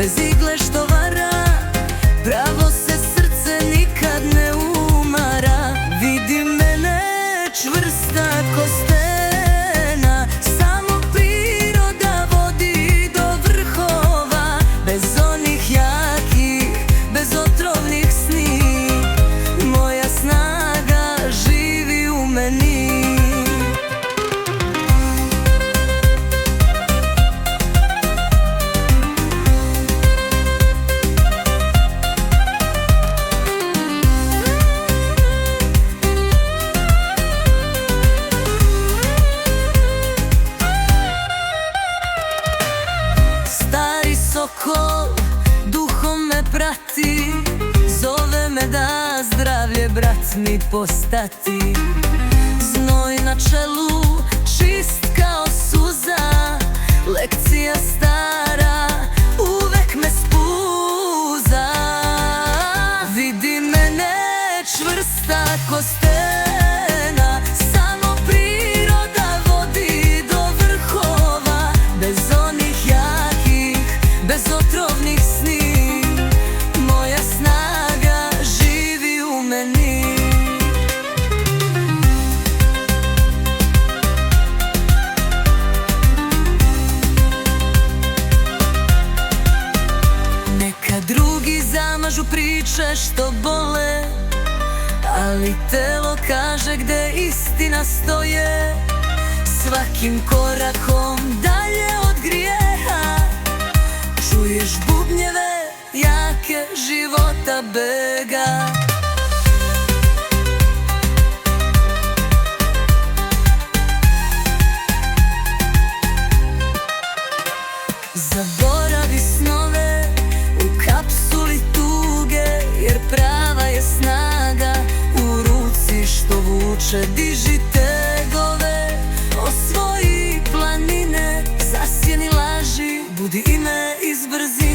bez igle što vara, pravo se srce nikad ne umara. Vidi mene čvrsta ko stena, samo priroda vodi do vrhova, bez onih jakih, bez otrovnih sni. Moja snaga živi u meni. Stari sokol duhom me prati, zove me da zdravlje brat mi postati. Znoj na čelu, čist kao suza, lekcija stara uvek me spuza. Vidi mene čvrsta ko stena, samo priroda vodi do vrhova, bez onih jakih, bez otrovnih sni. Moja snaga živi u meni. Neka drugi zamažu priče što bole, ali telo kaže gde istina stoje. Svakim korakom dalje od grijeha čuješ bubnjeve jake života bega. Zaboravi snove u kapsuli tuge, jer prava je snaga u ruci što vuče. Diži tegove, osvoji planine, zasjeni laži, budi ime iz brzine.